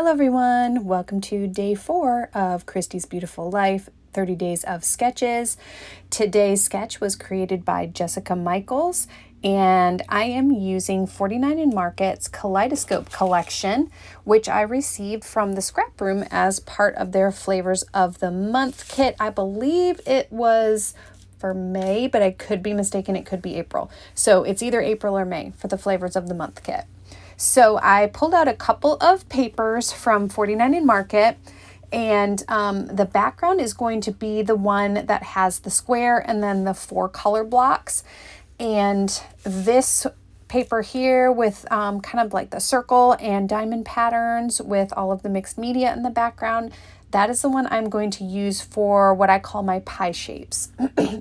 Hello everyone, welcome to day 4 of Christy's Beautiful Life, 30 Days of Sketches. Today's sketch was created by Jessica Michaels, and I am using 49 & Market's Kaleidoscope collection, which I received from the scrap room as part of their Flavors of the Month kit. I believe it was for May, but I could be mistaken, it could be April. So it's either April or May for the Flavors of the Month kit. So I pulled out a couple of papers from 49 & Market, and the background is going to be the one that has the square and then the 4 color blocks. And this paper here with kind of like the circle and diamond patterns with all of the mixed media in the background, that is the one I'm going to use for what I call my pie shapes.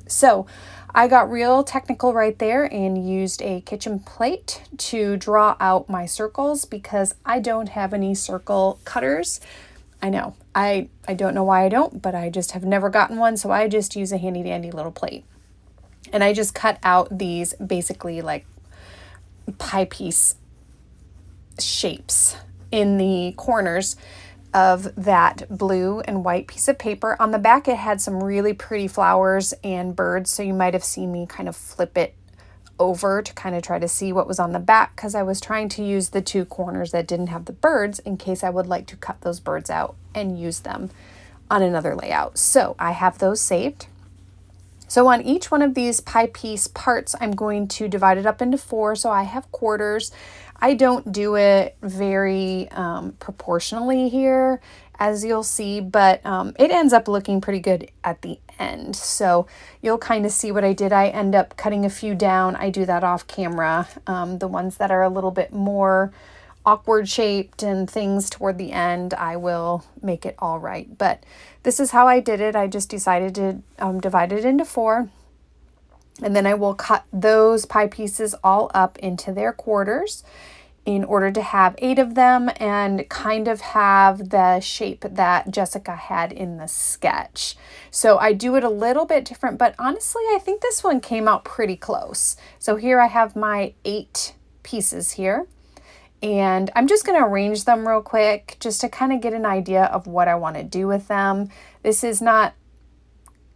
So I got real technical right there and used a kitchen plate to draw out my circles because I don't have any circle cutters. I know, I don't know why I don't, but I just have never gotten one, so I just use a handy dandy little plate. And I just cut out these basically like pie piece shapes in the corners of that blue and white piece of paper. On the back, it had some really pretty flowers and birds, so you might have seen me kind of flip it over to kind of try to see what was on the back, because I was trying to use the 2 corners that didn't have the birds in case I would like to cut those birds out and use them on another layout. So I have those saved. So on each one of these pie piece parts, I'm going to divide it up into 4. So I have quarters. I don't do it very proportionally here, as you'll see, but it ends up looking pretty good at the end. So you'll kind of see what I did. I end up cutting a few down. I do that off camera. The ones that are a little bit more awkward shaped and things toward the end, I will make it all right. But this is how I did it. I just decided to divide it into 4. And then I will cut those pie pieces all up into their quarters in order to have 8 of them and kind of have the shape that Jessica had in the sketch. So I do it a little bit different, but honestly, I think this one came out pretty close. So here I have my 8 pieces here. And I'm just going to arrange them real quick just to kind of get an idea of what I want to do with them. This is not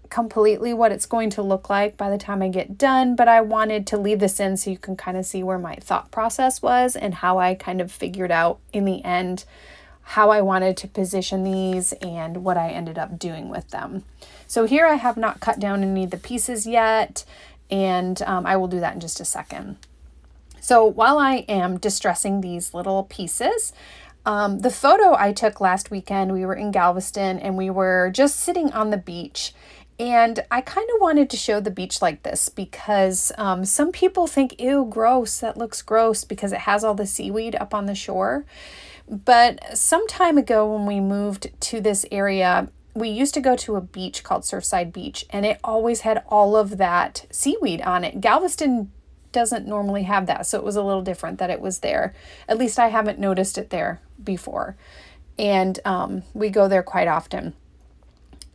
completely what it's going to look like by the time I get done, but I wanted to leave this in so you can kind of see where my thought process was and how I kind of figured out in the end how I wanted to position these and what I ended up doing with them. So here I have not cut down any of the pieces yet, and I will do that in just a second. So while I am distressing these little pieces, the photo I took last weekend, we were in Galveston and we were just sitting on the beach. And I kind of wanted to show the beach like this because some people think, ew, gross, that looks gross because it has all the seaweed up on the shore. But some time ago when we moved to this area, we used to go to a beach called Surfside Beach, and it always had all of that seaweed on it. Galveston doesn't normally have that, so it was a little different that it was there. At least I haven't noticed it there before. And we go there quite often.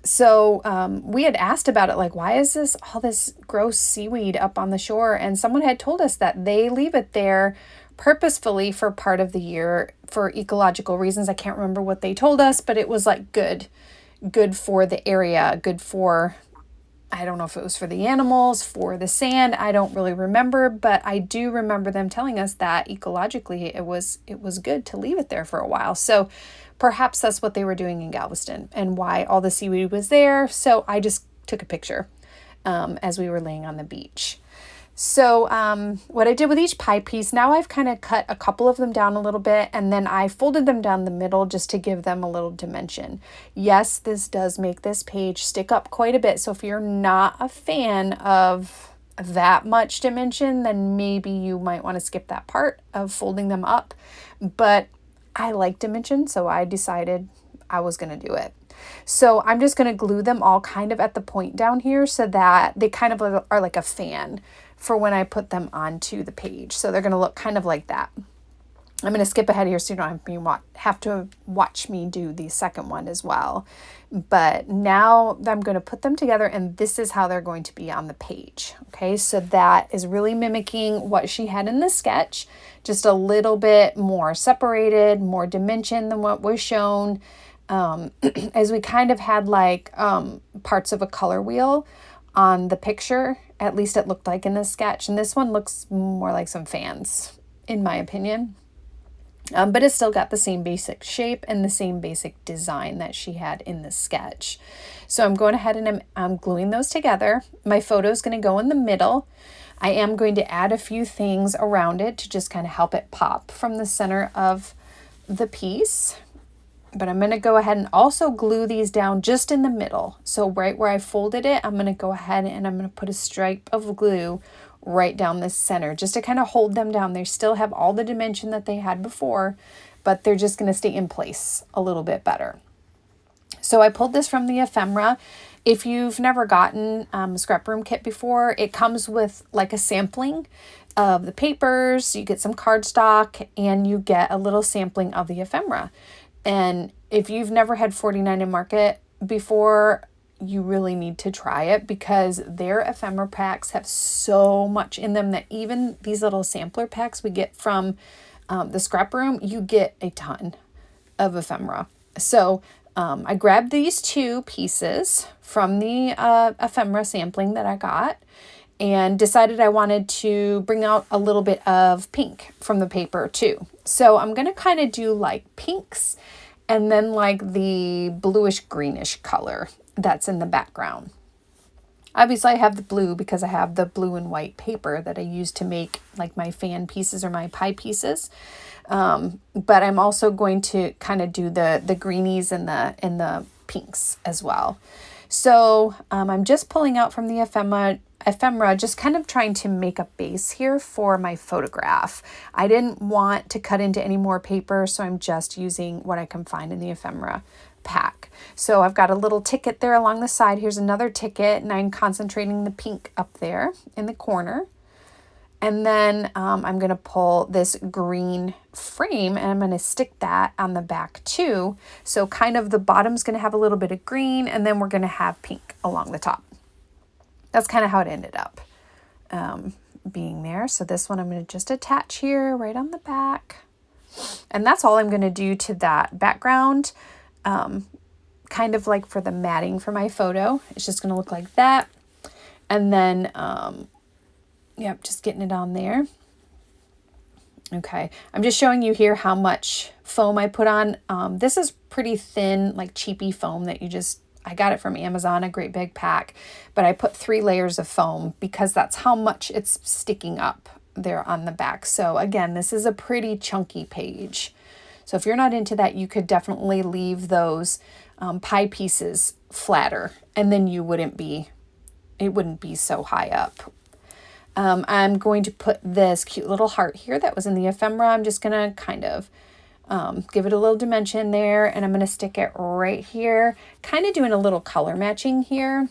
So we had asked about it, like, why is this all this gross seaweed up on the shore? And someone had told us that they leave it there purposefully for part of the year for ecological reasons. I can't remember what they told us, but it was like good for the area, good for, I don't know if it was for the animals, for the sand. I don't really remember, but I do remember them telling us that ecologically it was good to leave it there for a while. So perhaps that's what they were doing in Galveston and why all the seaweed was there. So I just took a picture as we were laying on the beach. So what I did with each pie piece, now I've kind of cut a couple of them down a little bit, and then I folded them down the middle just to give them a little dimension. Yes, this does make this page stick up quite a bit. So if you're not a fan of that much dimension, then maybe you might want to skip that part of folding them up. But I like dimension, so I decided I was going to do it. So I'm just going to glue them all kind of at the point down here so that they kind of are like a fan for when I put them onto the page. So they're going to look kind of like that. I'm going to skip ahead here so you don't have to watch me do the second one as well. But now I'm going to put them together, and this is how they're going to be on the page. Okay, so that is really mimicking what she had in the sketch, just a little bit more separated, more dimension than what was shown. As we kind of had like parts of a color wheel on the picture, at least it looked like in the sketch. And this one looks more like some fans, in my opinion. But it's still got the same basic shape and the same basic design that she had in the sketch. So I'm going ahead and I'm gluing those together. My photo is going to go in the middle. I am going to add a few things around it to just kind of help it pop from the center of the piece. But I'm going to go ahead and also glue these down just in the middle. So right where I folded it, I'm going to go ahead and I'm going to put a stripe of glue right down the center just to kind of hold them down. They still have all the dimension that they had before, but they're just going to stay in place a little bit better. So I pulled this from the ephemera. If you've never gotten a scrap room kit before, it comes with like a sampling of the papers. You get some cardstock and you get a little sampling of the ephemera. And if you've never had 49 in Market before, you really need to try it because their ephemera packs have so much in them that even these little sampler packs we get from the scrap room, you get a ton of ephemera. So I grabbed these two pieces from the ephemera sampling that I got and decided I wanted to bring out a little bit of pink from the paper too. So I'm going to kind of do like pinks and then like the bluish greenish color that's in the background. Obviously I have the blue because I have the blue and white paper that I use to make like my fan pieces or my pie pieces. But I'm also going to kind of do the greenies and the pinks as well. So I'm just pulling out from the ephemera, just kind of trying to make a base here for my photograph. I didn't want to cut into any more paper, so I'm just using what I can find in the ephemera pack. So I've got a little ticket there along the side. Here's another ticket, and I'm concentrating the pink up there in the corner. And then I'm going to pull this green frame and I'm going to stick that on the back too. So kind of the bottom's going to have a little bit of green and then we're going to have pink along the top. That's kind of how it ended up being there. So this one I'm going to just attach here right on the back. And that's all I'm going to do to that background. Kind of like for the matting for my photo. It's just going to look like that. And then yep, just getting it on there. Okay, I'm just showing you here how much foam I put on. This is pretty thin, like cheapy foam that I got it from Amazon, a great big pack, but I put 3 layers of foam because that's how much it's sticking up there on the back. So again, this is a pretty chunky page. So if you're not into that, you could definitely leave those pie pieces flatter and then it wouldn't be so high up. I'm going to put this cute little heart here that was in the ephemera. I'm just going to kind of give it a little dimension there, and I'm going to stick it right here, kind of doing a little color matching here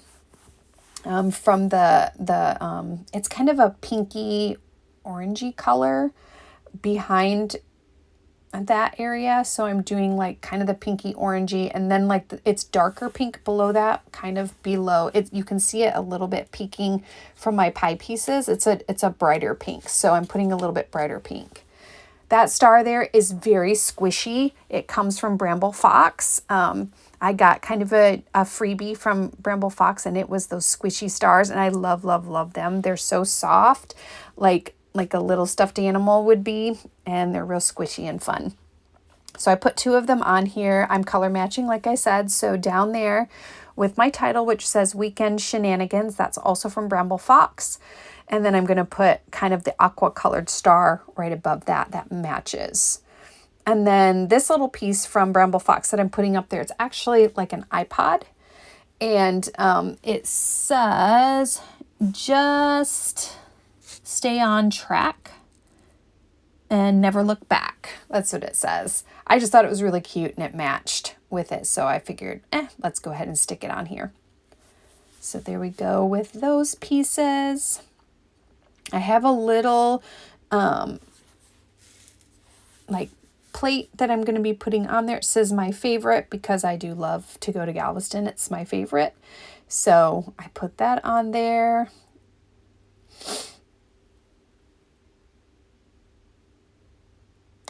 from it's kind of a pinky orangey color behind that area. So I'm doing like kind of the pinky orangey and then like it's darker pink below that, kind of below it. You can see it a little bit peeking from my pie pieces. It's a brighter pink. So I'm putting a little bit brighter pink. That star there is very squishy. It comes from Bramble Fox. I got kind of a freebie from Bramble Fox and it was those squishy stars and I love, love, love them. They're so soft, like a little stuffed animal would be, and they're real squishy and fun. So I put 2 of them on here. I'm color matching, like I said. So down there with my title, which says Weekend Shenanigans, that's also from Bramble Fox. And then I'm going to put kind of the aqua colored star right above that matches. And then this little piece from Bramble Fox that I'm putting up there, it's actually like an iPod. And it says, just stay on track and never look back. That's what it says. I just thought it was really cute and it matched with it. So I figured, let's go ahead and stick it on here. So there we go with those pieces. I have a little like plate that I'm going to be putting on there. It says my favorite because I do love to go to Galveston. It's my favorite. So I put that on there.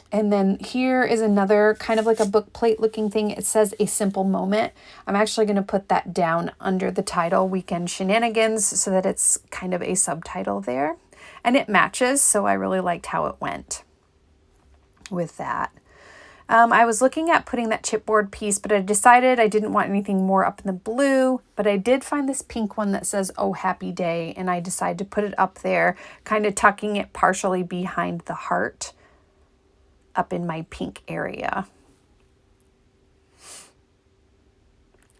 And then here is another kind of like a book plate looking thing. It says a simple moment. I'm actually going to put that down under the title, Weekend Shenanigans, so that it's kind of a subtitle there. And it matches, so I really liked how it went with that. I was looking at putting that chipboard piece, but I decided I didn't want anything more up in the blue, but I did find this pink one that says, "Oh, happy day," and I decided to put it up there, kind of tucking it partially behind the heart up in my pink area.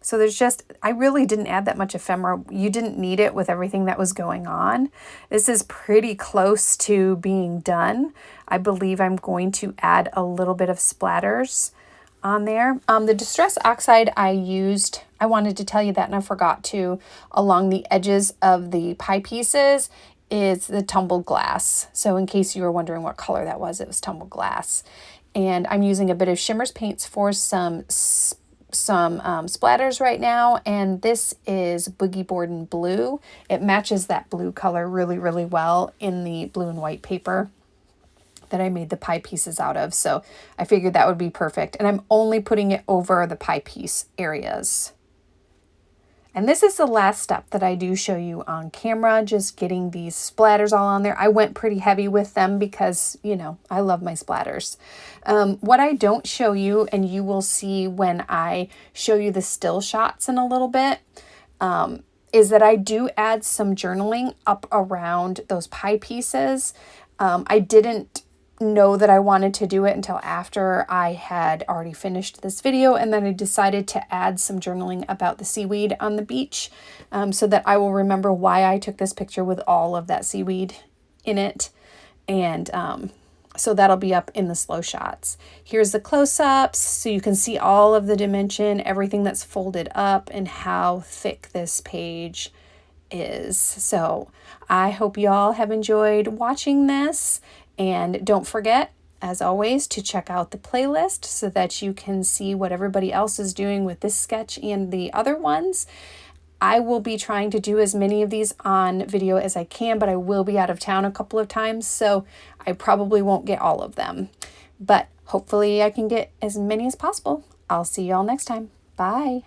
So there's just, I really didn't add that much ephemera. You didn't need it with everything that was going on. This is pretty close to being done. I believe I'm going to add a little bit of splatters on there. The Distress Oxide I used, I wanted to tell you that and I forgot to, along the edges of the pie pieces is the tumbled glass. So in case you were wondering what color that was, it was tumbled glass. And I'm using a bit of Shimmers Paints for some splatters right now, and this is Boogie Board in Blue. It matches that blue color really, really well in the blue and white paper that I made the pie pieces out of, so I figured that would be perfect. And I'm only putting it over the pie piece areas. And this is the last step that I do show you on camera, just getting these splatters all on there. I went pretty heavy with them because, you know, I love my splatters. What I don't show you, and you will see when I show you the still shots in a little bit, is that I do add some journaling up around those pie pieces. I didn't know that I wanted to do it until after I had already finished this video, and then I decided to add some journaling about the seaweed on the beach, so that I will remember why I took this picture with all of that seaweed in it. And so that'll be up in the slow shots. Here's the close-ups, so you can see all of the dimension, everything that's folded up, and how thick this page is. So I hope you all have enjoyed watching this. And don't forget, as always, to check out the playlist so that you can see what everybody else is doing with this sketch and the other ones. I will be trying to do as many of these on video as I can, but I will be out of town a couple of times, so I probably won't get all of them. But hopefully I can get as many as possible. I'll see you all next time. Bye.